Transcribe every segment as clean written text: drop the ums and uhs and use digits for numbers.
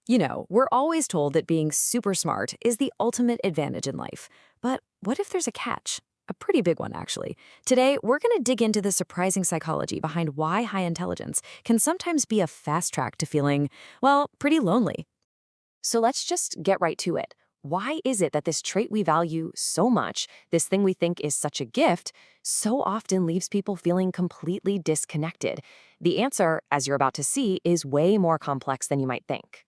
We're always told that being super smart is the ultimate advantage in life. But what if there's a catch? A pretty big one, actually. Today, we're going to dig into the surprising psychology behind why high intelligence can sometimes be a fast track to feeling, well, pretty lonely. So let's just get right to it. Why is it that this trait we value so much, this thing we think is such a gift, so often leaves people feeling completely disconnected? The answer, as you're about to see, is way more complex than you might think.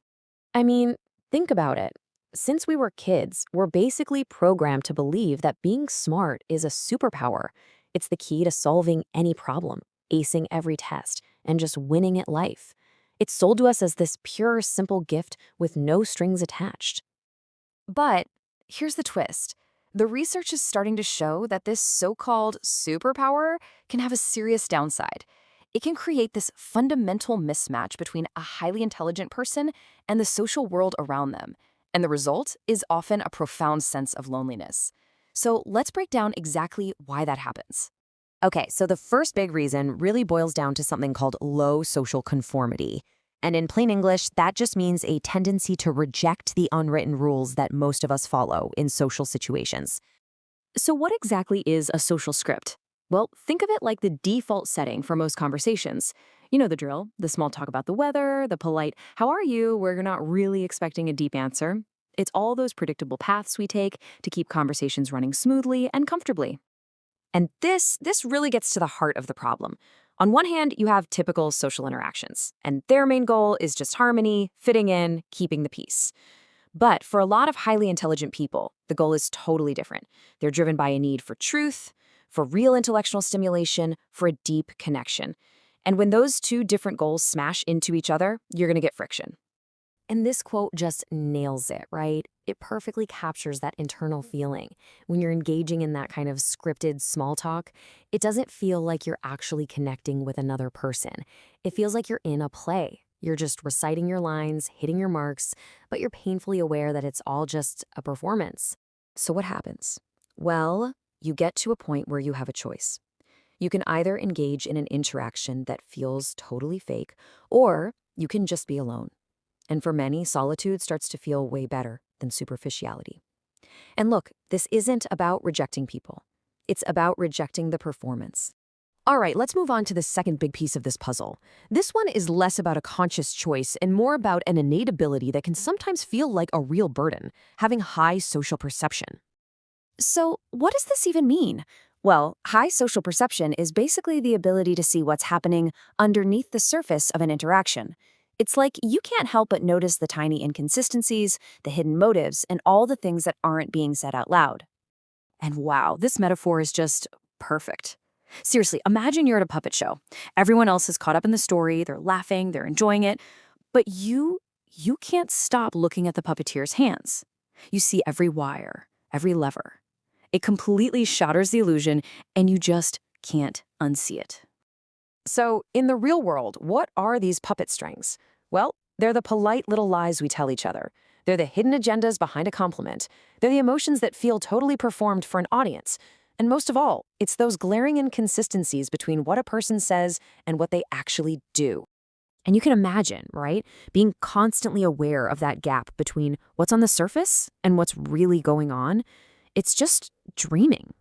I mean, think about it. Since we were kids, we're basically programmed to believe that being smart is a superpower. It's the key to solving any problem, acing every test, and just winning at life. It's sold to us as this pure, simple gift with no strings attached. But here's the twist. The research is starting to show that this so-called superpower can have a serious downside. It can create this fundamental mismatch between a highly intelligent person and the social world around them. And the result is often a profound sense of loneliness. So let's break down exactly why that happens. Okay, so the first big reason really boils down to something called low social conformity. And in plain English, that just means a tendency to reject the unwritten rules that most of us follow in social situations. So what exactly is a social script? Well, think of it like the default setting for most conversations. You know the drill, the small talk about the weather, the polite, how are you, where you're not really expecting a deep answer. It's all those predictable paths we take to keep conversations running smoothly and comfortably. And this really gets to the heart of the problem. On one hand, you have typical social interactions, and their main goal is just harmony, fitting in, keeping the peace. But for a lot of highly intelligent people, the goal is totally different. They're driven by a need for truth, for real intellectual stimulation, for a deep connection. And when those two different goals smash into each other, you're going to get friction. And this quote just nails it, right? It perfectly captures that internal feeling. When you're engaging in that kind of scripted small talk, it doesn't feel like you're actually connecting with another person. It feels like you're in a play. You're just reciting your lines, hitting your marks, but you're painfully aware that it's all just a performance. So what happens? Well, you get to a point where you have a choice. You can either engage in an interaction that feels totally fake, or you can just be alone. And for many, solitude starts to feel way better than superficiality. And look, this isn't about rejecting people. It's about rejecting the performance. All right, let's move on to the second big piece of this puzzle. This one is less about a conscious choice and more about an innate ability that can sometimes feel like a real burden, having high social perception. So, what does this even mean? Well, high social perception is basically the ability to see what's happening underneath the surface of an interaction. It's like you can't help but notice the tiny inconsistencies, the hidden motives, and all the things that aren't being said out loud. And wow, this metaphor is just perfect. Seriously, imagine you're at a puppet show. Everyone else is caught up in the story, they're laughing, they're enjoying it, but you can't stop looking at the puppeteer's hands. You see every wire, every lever. It completely shatters the illusion, and you just can't unsee it. So, in the real world, what are these puppet strings? Well, they're the polite little lies we tell each other. They're the hidden agendas behind a compliment. They're the emotions that feel totally performed for an audience. And most of all, it's those glaring inconsistencies between what a person says and what they actually do. And you can imagine, right, being constantly aware of that gap between what's on the surface and what's really going on. It's just dreaming.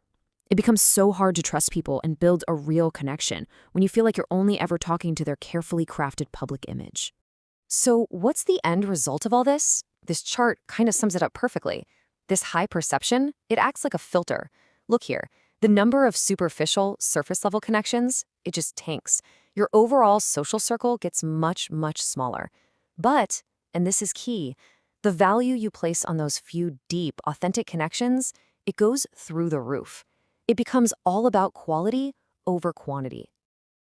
It becomes so hard to trust people and build a real connection when you feel like you're only ever talking to their carefully crafted public image. So, what's the end result of all this? This chart kind of sums it up perfectly. This high perception, it acts like a filter. Look here, the number of superficial, surface level connections, it just tanks. Your overall social circle gets much, much smaller. But, and this is key, the value you place on those few deep, authentic connections, it goes through the roof. It becomes all about quality over quantity.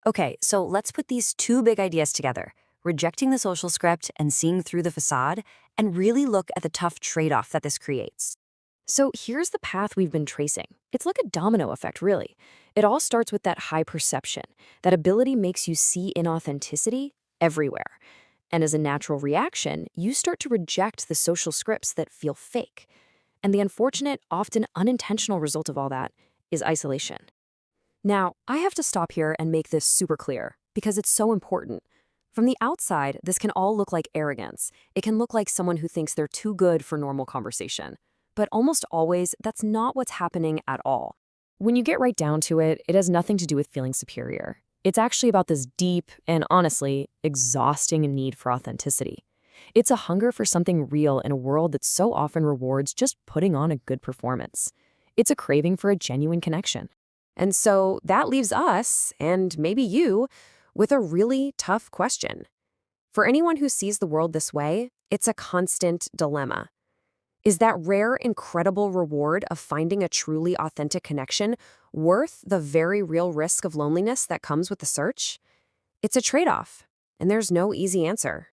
Okay, so let's put these two big ideas together, rejecting the social script and seeing through the facade, and really look at the tough trade-off that this creates. So here's the path we've been tracing. It's like a domino effect, really. It all starts with that high perception. That ability makes you see inauthenticity everywhere. And as a natural reaction, you start to reject the social scripts that feel fake. And the unfortunate, often unintentional result of all that is isolation. Now, I have to stop here and make this super clear because it's so important. From the outside, this can all look like arrogance. It can look like someone who thinks they're too good for normal conversation. But almost always, that's not what's happening at all. When you get right down to it, it has nothing to do with feeling superior. It's actually about this deep and honestly exhausting need for authenticity. It's a hunger for something real in a world that so often rewards just putting on a good performance. It's a craving for a genuine connection. And so that leaves us, and maybe you, with a really tough question. For anyone who sees the world this way, it's a constant dilemma. Is that rare, incredible reward of finding a truly authentic connection worth the very real risk of loneliness that comes with the search? It's a trade-off, and there's no easy answer.